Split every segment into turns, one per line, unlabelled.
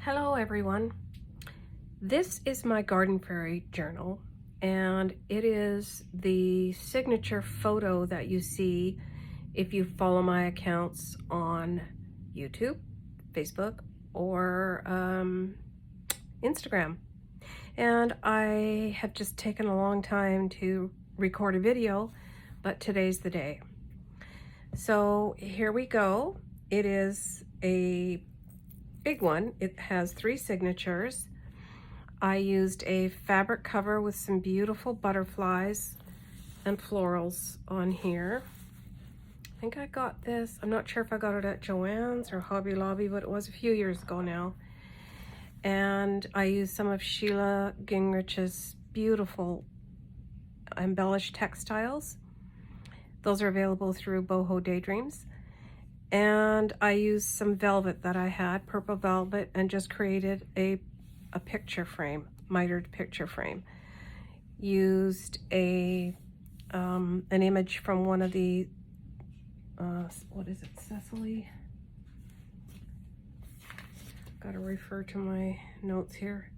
Hello everyone. This is my Garden Fairy journal, and it is the signature photo that you see if you follow my accounts on YouTube, Facebook, or Instagram. And I have just taken a long time to record a video, but today's the day. So here we go. It is a big one. It has 3 signatures. I used a fabric cover with some beautiful butterflies and florals on here. I think I got this, I'm not sure if I got it at Joann's or Hobby Lobby, but it was a few years ago now. And I used some of Sheila Gingrich's beautiful embellished textiles. Those are available through Boho Daydreams. And I used some velvet that I had, purple velvet, and just created a picture frame, mitered picture frame. Used an image from one of the, what is it, Cecily? Gotta refer to my notes here.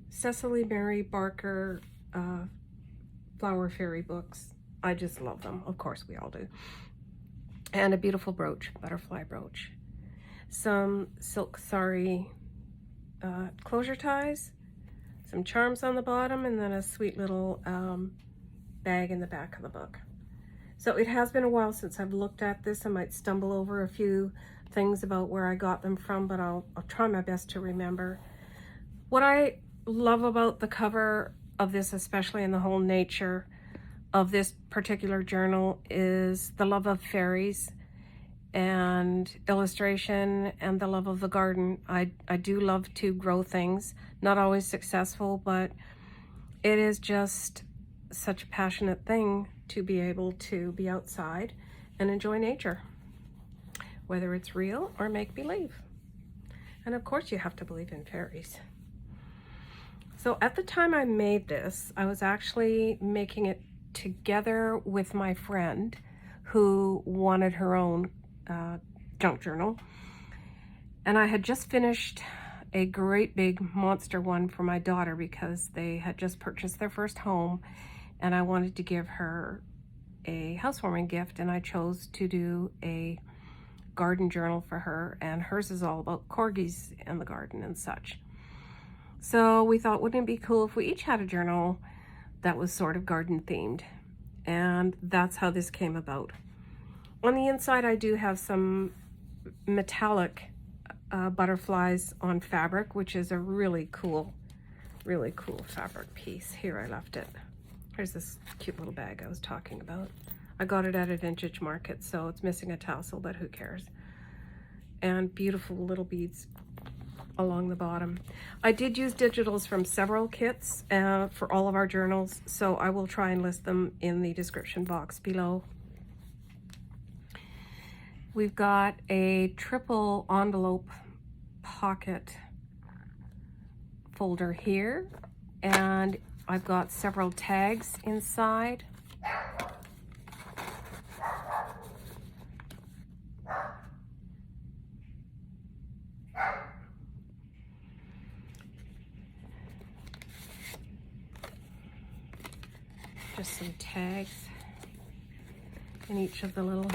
Cecily Mary Barker Flower Fairy books. I just love them. Of course, we all do. And a beautiful brooch, butterfly brooch. Some silk sari closure ties, some charms on the bottom, and then a sweet little bag in the back of the book. So it has been a while since I've looked at this. I might stumble over a few things about where I got them from, but I'll try my best to remember. What I love about the cover of this, especially in the whole nature of this particular journal, is the love of fairies and illustration and the love of the garden. I do love to grow things, not always successful, but it is just such a passionate thing to be able to be outside and enjoy nature, whether it's real or make-believe. And of course you have to believe in fairies. So at the time I made this, I was actually making it together with my friend who wanted her own junk journal, and I had just finished a great big monster one for my daughter because they had just purchased their first home, and I wanted to give her a housewarming gift, and I chose to do a garden journal for her, and hers is all about corgis and the garden and such. So we thought, wouldn't it be cool if we each had a journal that was sort of garden themed? And that's how this came about. On the inside, I do have some metallic butterflies on fabric, which is a really cool fabric piece. Here, I left it. Here's this cute little bag I was talking about. I got it at a vintage market, so it's missing a tassel, but who cares? And beautiful little beads along the bottom. I did use digitals from several kits for all of our journals, so I will try and list them in the description box below. We've got a triple envelope pocket folder here, and I've got several tags inside. Just some tags in each of the little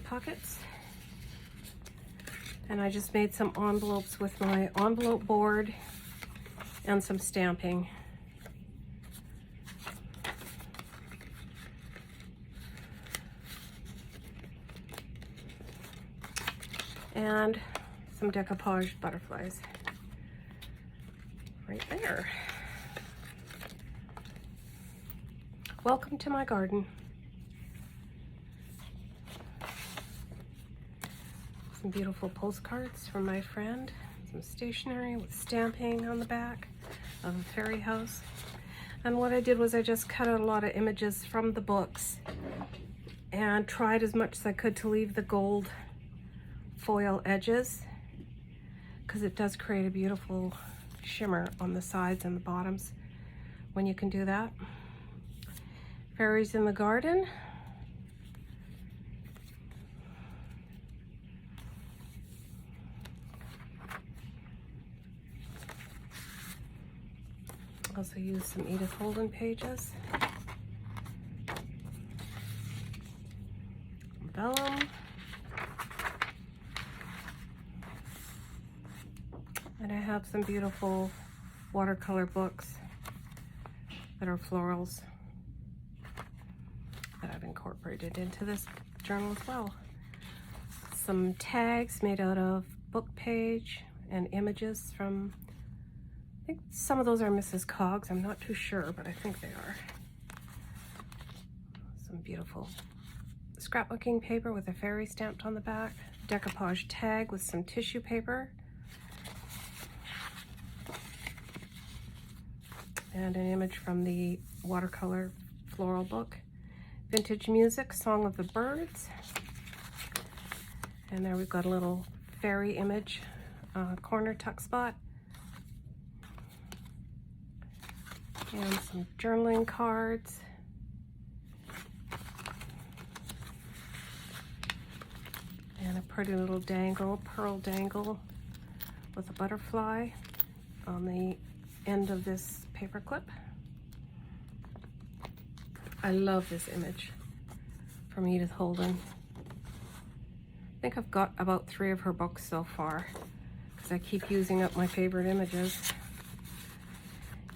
pockets. And I just made some envelopes with my envelope board and some stamping. And some decoupage butterflies right there. Welcome to my garden. Some beautiful postcards from my friend, some stationery with stamping on the back of a fairy house. And what I did was I just cut out a lot of images from the books and tried as much as I could to leave the gold foil edges, because it does create a beautiful shimmer on the sides and the bottoms when you can do that. Fairies in the garden. Also used some Edith Holden pages. Vellum. And I have some beautiful watercolor books that are florals that I've incorporated into this journal as well. Some tags made out of book page and images from, I think some of those are Mrs. Coggs. I'm not too sure, but I think they are. Some beautiful scrapbooking paper with a fairy stamped on the back. Decoupage tag with some tissue paper. And an image from the watercolor floral book. Vintage music, Song of the Birds. And there we've got a little fairy image, corner tuck spot. And some journaling cards. And a pretty little dangle, pearl dangle with a butterfly on the end of this paper clip. I love this image from Edith Holden. I think I've got about 3 of her books so far because I keep using up my favorite images.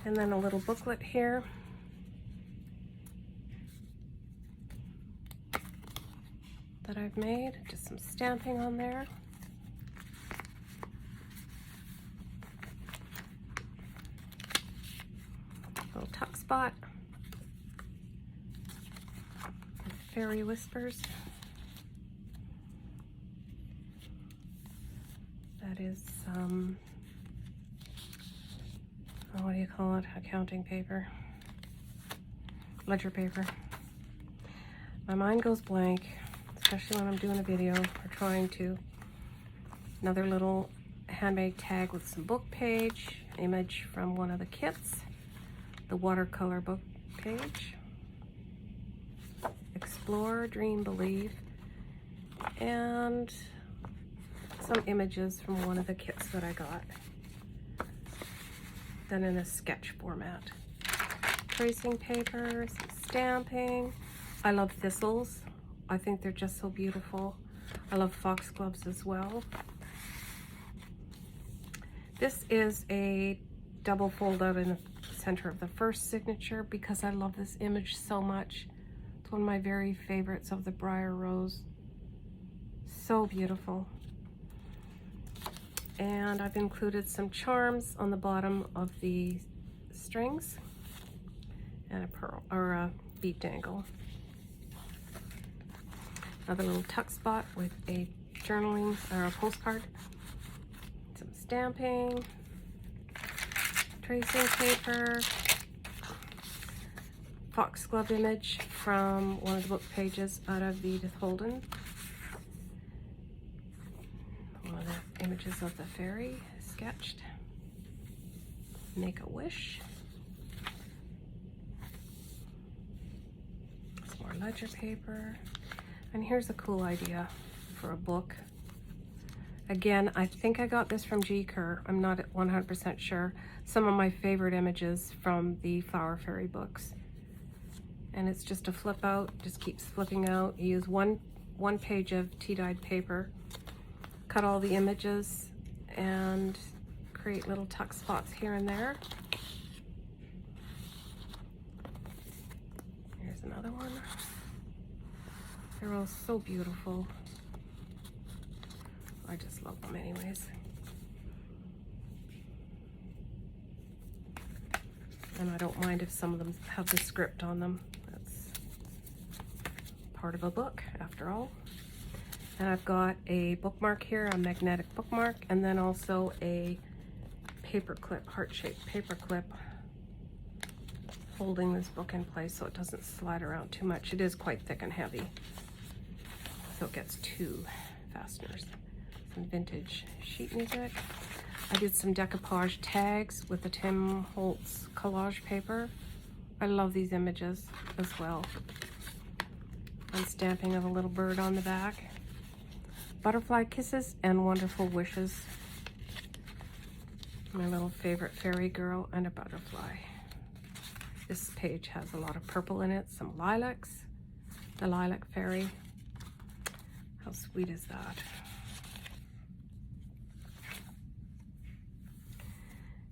And then a little booklet here. That I've made, just some stamping on there. Little tuck spot. Fairy Whispers. That is what do you call it? Accounting paper. Ledger paper. My mind goes blank, especially when I'm doing a video or trying to. Another little handmade tag with some book page, image from one of the kits, the watercolor book page. Explore, Dream, Believe, and some images from one of the kits that I got, done in a sketch format. Tracing paper, some stamping. I love thistles. I think they're just so beautiful. I love foxgloves as well. This is a double fold out in the center of the first signature because I love this image so much. It's one of my very favorites of the Briar Rose. So beautiful. And I've included some charms on the bottom of the strings and a pearl or a bead dangle. Another little tuck spot with a journaling or a postcard. Some stamping, tracing paper, foxglove image from one of the book pages out of Edith Holden. One of the images of the fairy sketched. Make a Wish. Some more ledger paper. And here's a cool idea for a book. Again, I think I got this from G. Kerr. I'm not 100% sure. Some of my favorite images from the Flower Fairy books. And it's just a flip out, just keeps flipping out. You use one page of tea-dyed paper, cut all the images, and create little tuck spots here and there. Here's another one. They're all so beautiful. I just love them anyways. And I don't mind if some of them have the script on them. That's part of a book, after all. And I've got a bookmark here, a magnetic bookmark, and then also a paper clip, heart-shaped paper clip, holding this book in place so it doesn't slide around too much. It is quite thick and heavy, so it gets 2 fasteners. Some vintage sheet music. I did some decoupage tags with the Tim Holtz collage paper. I love these images as well. And stamping of a little bird on the back. Butterfly kisses and wonderful wishes. My little favorite fairy girl and a butterfly. This page has a lot of purple in it, some lilacs, the Lilac Fairy. How sweet is that?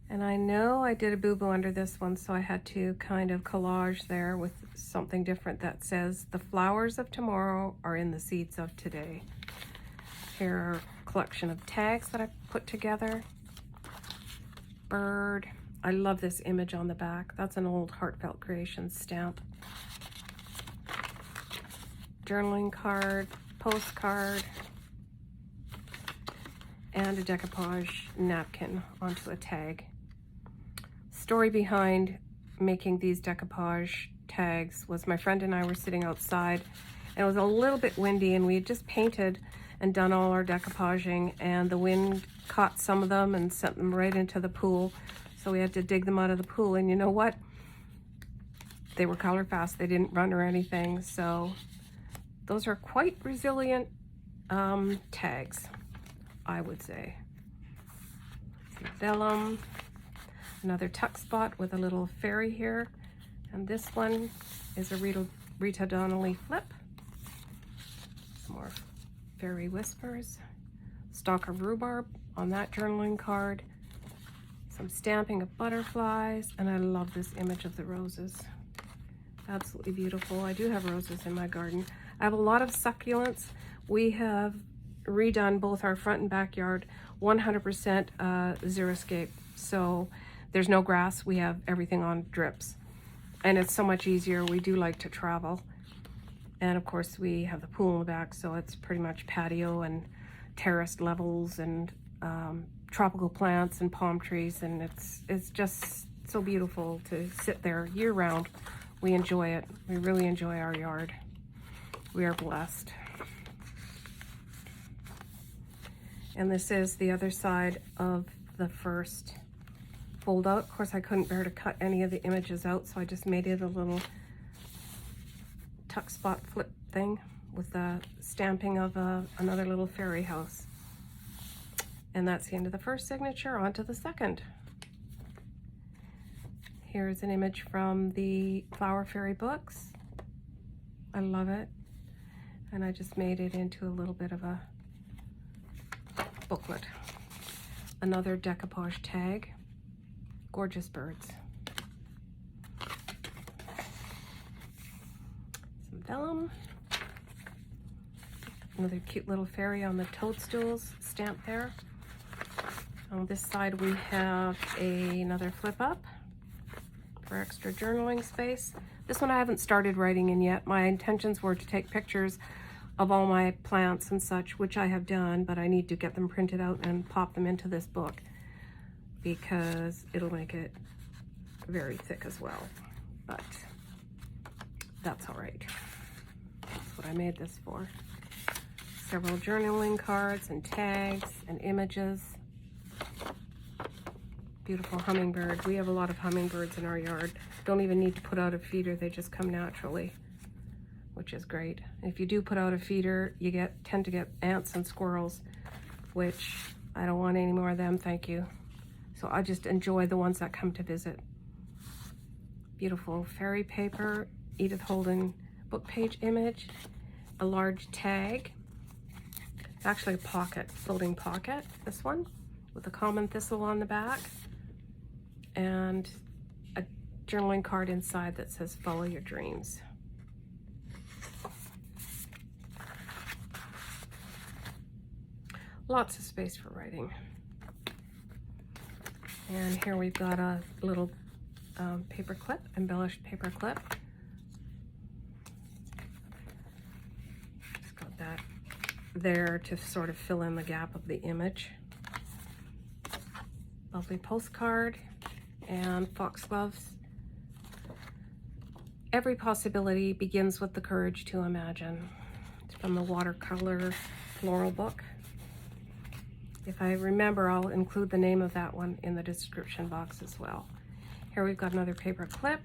And I know I did a boo-boo under this one, so I had to kind of collage there with something different that says, "The flowers of tomorrow are in the seeds of today." Here are a collection of tags that I put together. Bird. I love this image on the back. That's an old Heartfelt Creations stamp. Journaling card, postcard, and a decoupage napkin onto a tag. Story behind making these decoupage tags was my friend and I were sitting outside, and it was a little bit windy, and we had just painted and done all our decoupaging, and the wind caught some of them and sent them right into the pool, so we had to dig them out of the pool. And you know what? They were color fast. They didn't run or anything, so those are quite resilient tags, I would say. Vellum. Another tuck spot with a little fairy here. And this one is a Rita Donnelly flip. Some more fairy whispers. Stalk of rhubarb on that journaling card. Some stamping of butterflies. And I love this image of the roses. Absolutely beautiful. I do have roses in my garden. I have a lot of succulents. We have redone both our front and backyard 100% xeriscape. So there's no grass. We have everything on drips. And it's so much easier. We do like to travel. And of course we have the pool in the back, so it's pretty much patio and terraced levels and tropical plants and palm trees. And it's just so beautiful to sit there year round. We enjoy it. We really enjoy our yard. We are blessed. And this is the other side of the first fold out. Of course, I couldn't bear to cut any of the images out, so I just made it a little tuck spot flip thing with the stamping of another little fairy house. And that's the end of the first signature. On to the second. Here's an image from the Flower Fairy books. I love it. And I just made it into a little bit of a booklet. Another decoupage tag. Gorgeous birds. Some vellum. Another cute little fairy on the toadstools stamped there. On this side we have another flip up for extra journaling space. This one I haven't started writing in yet. My intentions were to take pictures of all my plants and such, which I have done, but I need to get them printed out and pop them into this book because it'll make it very thick as well. But that's all right. That's what I made this for. Several journaling cards and tags and images. Beautiful hummingbird. We have a lot of hummingbirds in our yard. Don't even need to put out a feeder. They just come naturally, which is great. And if you do put out a feeder, you tend to get ants and squirrels, which I don't want any more of them, thank you. So I just enjoy the ones that come to visit. Beautiful fairy paper, Edith Holden book page image, a large tag. It's actually a pocket, floating pocket, this one, with a common thistle on the back, and a journaling card inside that says, "Follow your dreams." Lots of space for writing. And here we've got a little paper clip, embellished paper clip. Just got that there to sort of fill in the gap of the image. Lovely postcard and foxgloves. Every possibility begins with the courage to imagine. It's from the watercolor floral book. If I remember, I'll include the name of that one in the description box as well. Here we've got another paper clip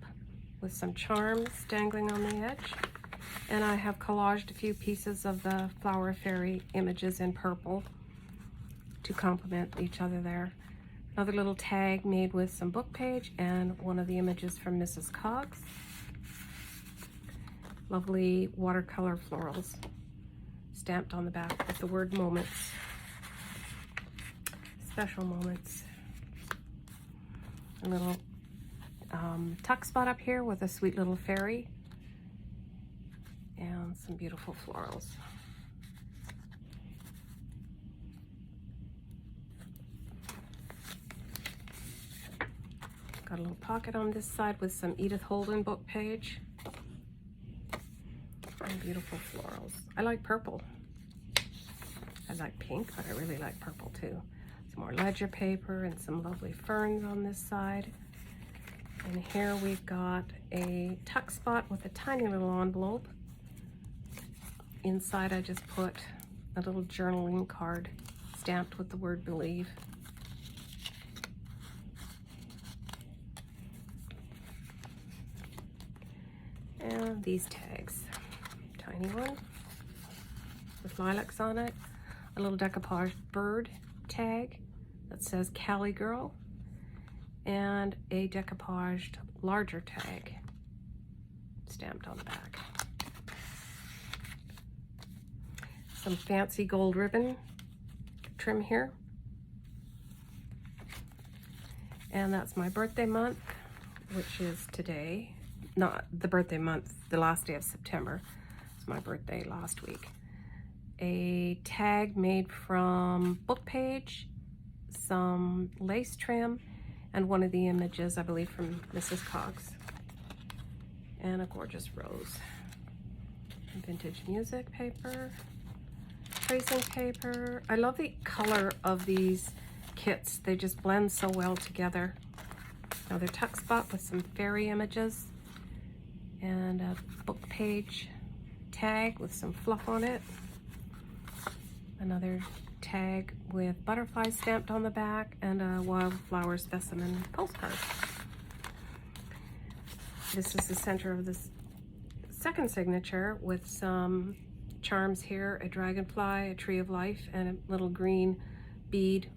with some charms dangling on the edge. And I have collaged a few pieces of the Flower Fairy images in purple to complement each other there. Another little tag made with some book page and one of the images from Mrs. Cox. Lovely watercolor florals stamped on the back with the word moments. Special moments. A little tuck spot up here with a sweet little fairy and some beautiful florals. Got a little pocket on this side with some Edith Holden book page and beautiful florals. I like purple. I like pink, but I really like purple too. Some more ledger paper and some lovely ferns on this side. And here we've got a tuck spot with a tiny little envelope. Inside I just put a little journaling card stamped with the word believe. And these tags, tiny one with lilacs on it, a little decoupage bird tag that says Cali Girl, and a decoupaged larger tag stamped on the back. Some fancy gold ribbon trim here. And that's my birthday month, which is today. Not the birthday month, the last day of September. It's my birthday last week. A tag made from book page, some lace trim, and one of the images, I believe, from Mrs. Cox. And a gorgeous rose. Vintage music paper, tracing paper. I love the color of these kits. They just blend so well together. Another tuck spot with some fairy images and a book page tag with some fluff on it. Another tag with butterflies stamped on the back and a wildflower specimen postcard. This is the center of this second signature with some charms here, a dragonfly, a tree of life, and a little green bead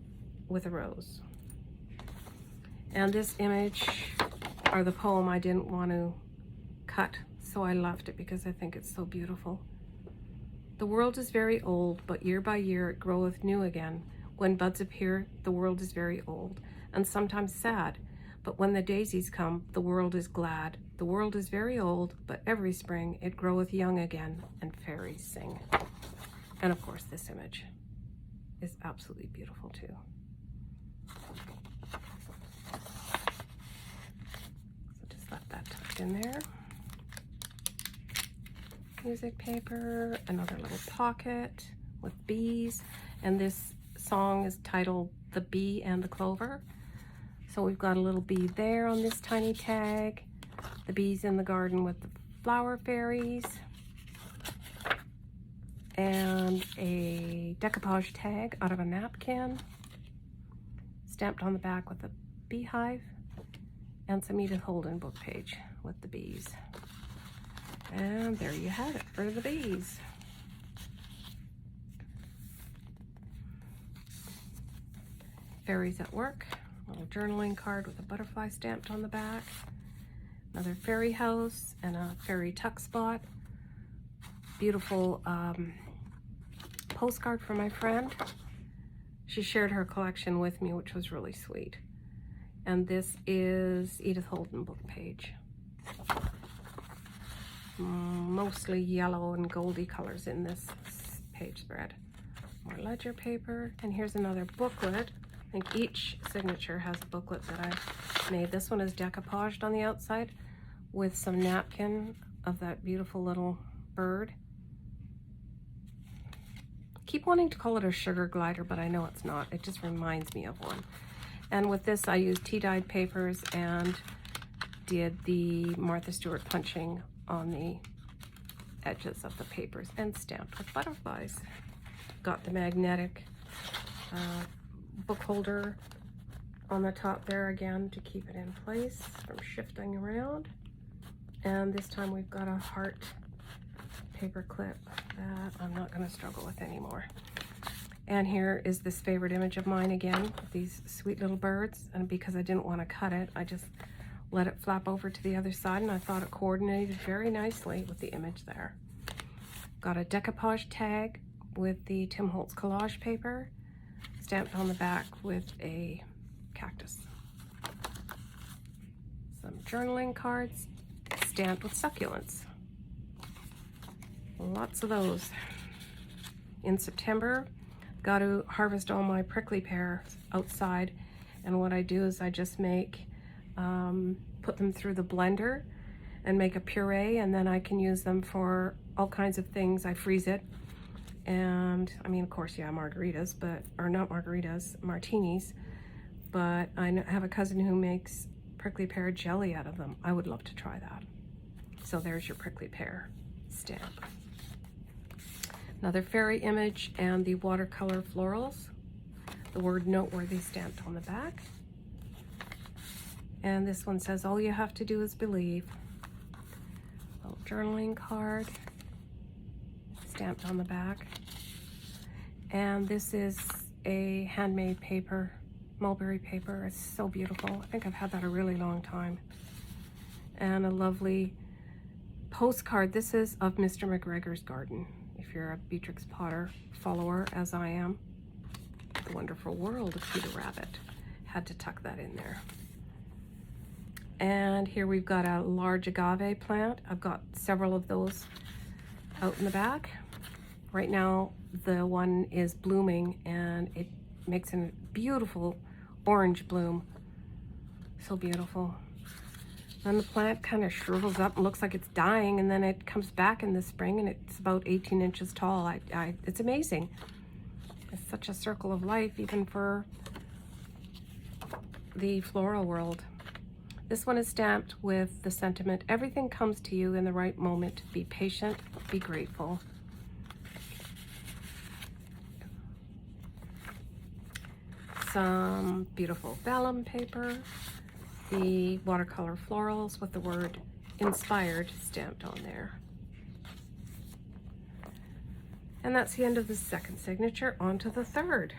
with a rose. And this image, or the poem, I didn't want to cut, so I left it because I think it's so beautiful. The world is very old, but year by year it groweth new again. When buds appear, the world is very old, and sometimes sad. But when the daisies come, the world is glad. The world is very old, but every spring it groweth young again, and fairies sing. And of course, this image is absolutely beautiful too. So just let that tucked in there. Music paper, another little pocket with bees, and this song is titled The Bee and the Clover. So we've got a little bee there on this tiny tag, the bees in the garden with the flower fairies, and a decoupage tag out of a napkin stamped on the back with a beehive, and some Edith Holden book page with the bees. And there you have it for the bees. Fairies at work, a little journaling card with a butterfly stamped on the back, another fairy house and a fairy tuck spot, beautiful postcard from my friend. She shared her collection with me, which was really sweet. And this is Edith Holden book page. Mostly yellow and goldy colors in this page spread. More ledger paper, and here's another booklet. I think each signature has a booklet that I made. This one is decoupaged on the outside with some napkin of that beautiful little bird. Keep wanting to call it a sugar glider, but I know it's not. It just reminds me of one. And with this I used tea-dyed papers and did the Martha Stewart punching on the edges of the papers and stamped with butterflies. Got the magnetic book holder on the top there again to keep it in place from shifting around. And this time we've got a heart paper clip that I'm not going to struggle with anymore. And here is this favorite image of mine again, with these sweet little birds. And because I didn't want to cut it, I just let it flap over to the other side, and I thought it coordinated very nicely with the image there. Got a decoupage tag with the Tim Holtz collage paper, stamped on the back with a cactus. Some journaling cards stamped with succulents. Lots of those. In September, got to harvest all my prickly pears outside, and what I do is I just make, put them through the blender and make a puree, and then I can use them for all kinds of things. I freeze it, and I mean, of course, yeah, margaritas, but, or not margaritas, martinis, but I have a cousin who makes prickly pear jelly out of them. I would love to try that. So there's your prickly pear stamp. Another fairy image and the watercolor florals. The word noteworthy stamped on the back. And this one says, all you have to do is believe. A little journaling card stamped on the back. And this is a handmade paper, mulberry paper. It's so beautiful. I think I've had that a really long time. And a lovely postcard. This is of Mr. McGregor's garden. If you're a Beatrix Potter follower, as I am, The Wonderful World of Peter Rabbit. Had to tuck that in there. And here we've got a large agave plant. I've got several of those out in the back. Right now, the one is blooming, and it makes a beautiful orange bloom. So beautiful. Then the plant kind of shrivels up and looks like it's dying, and then it comes back in the spring, and it's about 18 inches tall. It's amazing. It's such a circle of life, even for the floral world. This one is stamped with the sentiment, everything comes to you in the right moment. Be patient, be grateful. Some beautiful vellum paper. The watercolor florals with the word inspired stamped on there. And that's the end of the second signature. On to the third.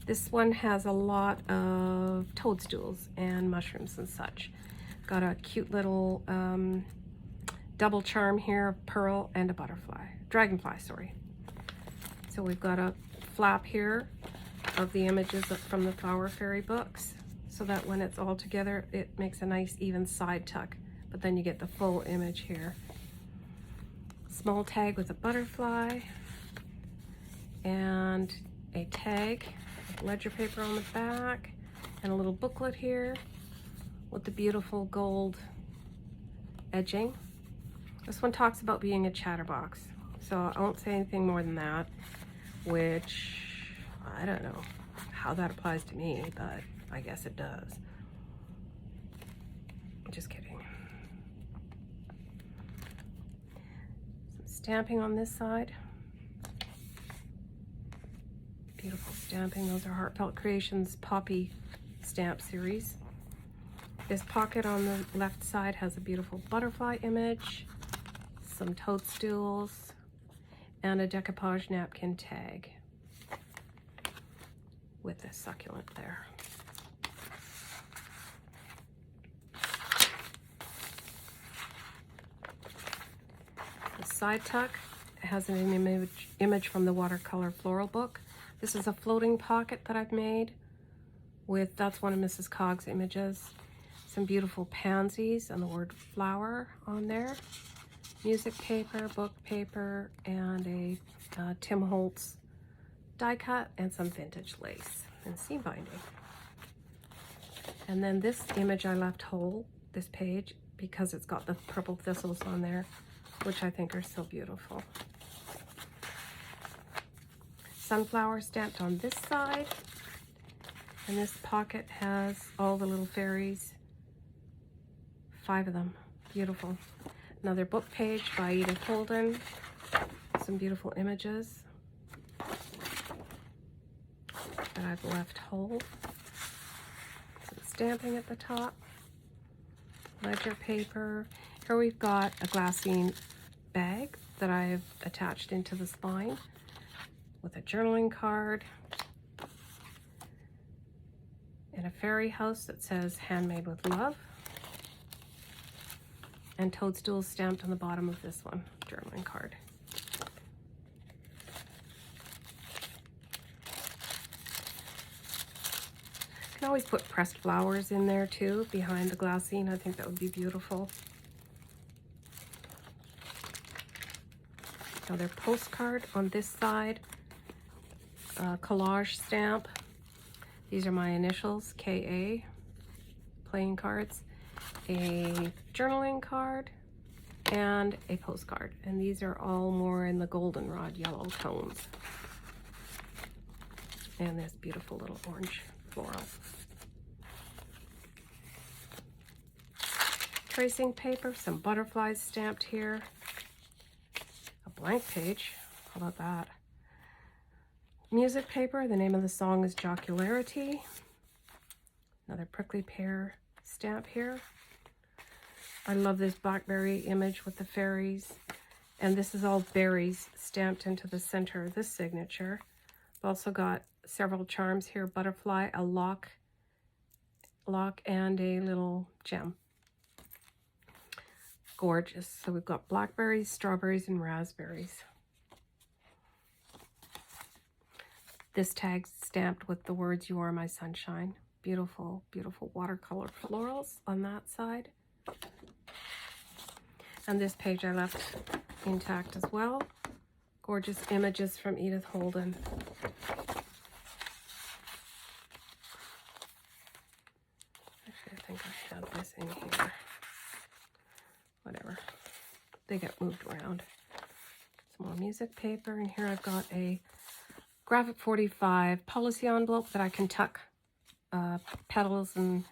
This one has a lot of toadstools and mushrooms and such. Got a cute little double charm here, a pearl and a butterfly, dragonfly, sorry. So we've got a flap here of the images from the Flower Fairy books, so that when it's all together, it makes a nice even side tuck, but then you get the full image here. Small tag with a butterfly, and a tag with ledger paper on the back, and a little booklet here with the beautiful gold edging. This one talks about being a chatterbox, so I won't say anything more than that, which I don't know how that applies to me, but I guess it does. Just kidding. Some stamping on this side. Beautiful stamping. Those are Heartfelt Creations Poppy stamp series. This pocket on the left side has a beautiful butterfly image, some toadstools, and a decoupage napkin tag with a succulent there. The side tuck has an image from the watercolor floral book. This is a floating pocket that I've made with, that's one of Mrs. Cogg's images. Some beautiful pansies and the word flower on there. Music paper, book paper, and a Tim Holtz die cut, and some vintage lace and seam binding. And then this image I left whole, this page, because it's got the purple thistles on there, which I think are so beautiful. Sunflower stamped on this side, and this pocket has all the little fairies, 5 of them, beautiful. Another book page by Edith Holden, some beautiful images that I've left whole. Some stamping at the top, ledger paper. Here we've got a glassine bag that I've attached into the spine with a journaling card and a fairy house that says handmade with love, and toadstools stamped on the bottom of this one, journaling card. You can always put pressed flowers in there too, behind the glassine. I think that would be beautiful. Another postcard on this side, collage stamp. These are my initials, KA, playing cards, a journaling card, and a postcard. And these are all more in the goldenrod yellow tones. And this beautiful little orange floral. Tracing paper, some butterflies stamped here. A blank page, how about that? Music paper, the name of the song is Jocularity. Another prickly pear stamp here. I love this blackberry image with the fairies. And this is all berries stamped into the center of this signature. I've also got several charms here, butterfly, a lock, and a little gem. Gorgeous. So we've got blackberries, strawberries, and raspberries. This tag stamped with the words, "You are my sunshine." Beautiful, beautiful watercolor florals on that side. And this page I left intact as well. Gorgeous images from Edith Holden. Actually, I think I had this in here. Whatever. They get moved around. Some more music paper. And here I've got a Graphic 45 policy envelope that I can tuck petals and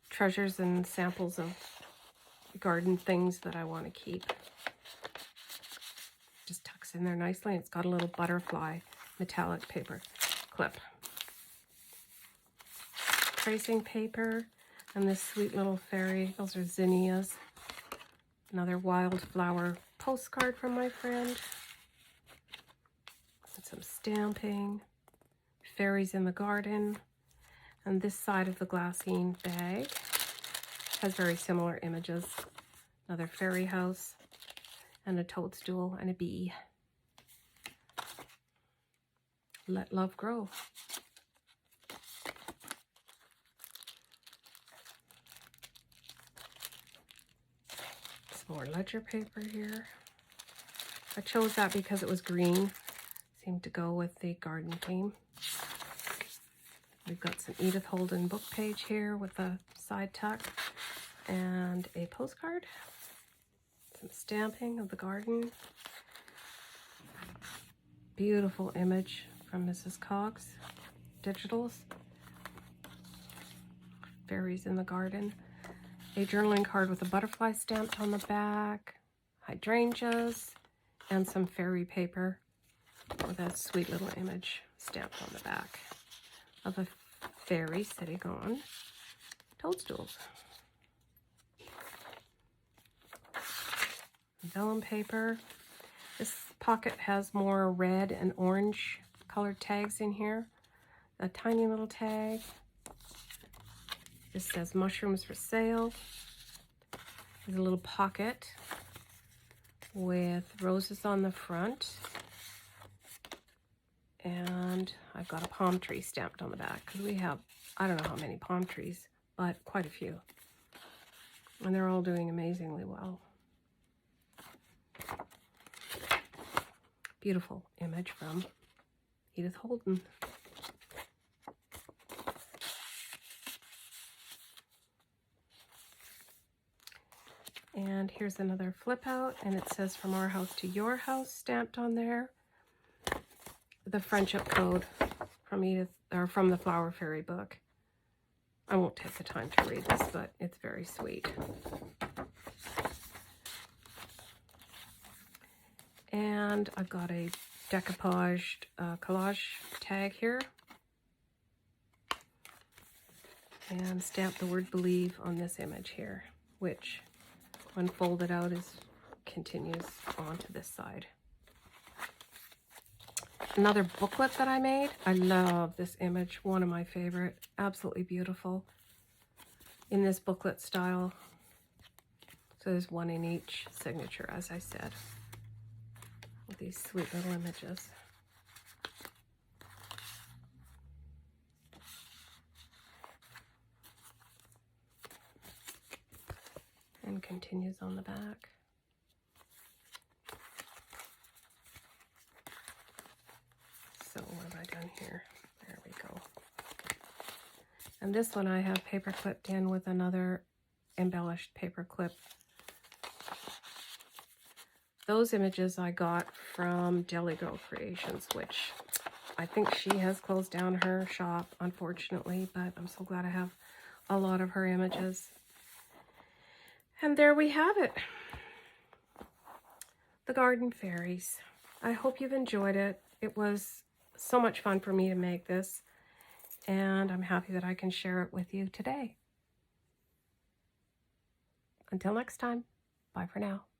treasures and samples of garden things that I want to keep. Just tucks in there nicely. It's got a little butterfly metallic paper clip. Tracing paper and this sweet little fairy. Those are zinnias. Another wildflower postcard from my friend. And some stamping. Fairies in the garden. And this side of the glassine bag has very similar images. Another fairy house and a toadstool and a bee. Let love grow. Some more ledger paper here. I chose that because it was green. Seemed to go with the garden theme. We've got some Edith Holden book page here with a side tuck and a postcard. Some stamping of the garden. Beautiful image from Mrs. Cox Digitals. Fairies in the garden. A journaling card with a butterfly stamped on the back. Hydrangeas and some fairy paper with a sweet little image stamped on the back of a fairy sitting on toadstools. Vellum paper. This pocket has more red and orange colored tags in here. A tiny little tag. This says mushrooms for sale. There's a little pocket with roses on the front. And I've got a palm tree stamped on the back because we have, I don't know how many palm trees, but quite a few. And they're all doing amazingly well. Beautiful image from Edith Holden. And here's another flip out, and it says "From our house to your house" stamped on there. The friendship code from Edith, or from the Flower Fairy book. I won't take the time to read this, but it's very sweet. And I've got a decoupaged collage tag here. And stamp the word "believe" on this image here, which when folded out continues on to this side. another booklet that I made. I love this image, one of my favorite. Absolutely beautiful in this booklet style. So there's one in each signature, as I said, with these sweet little images. And continues on the back. So what have I done here? There we go. And this one I have paper clipped in with another embellished paper clip. Those images I got from Deli Girl Creations, which I think she has closed down her shop, unfortunately, but I'm so glad I have a lot of her images. And there we have it. The Garden Fairies. I hope you've enjoyed it. It was so much fun for me to make this, and I'm happy that I can share it with you today. Until next time, bye for now.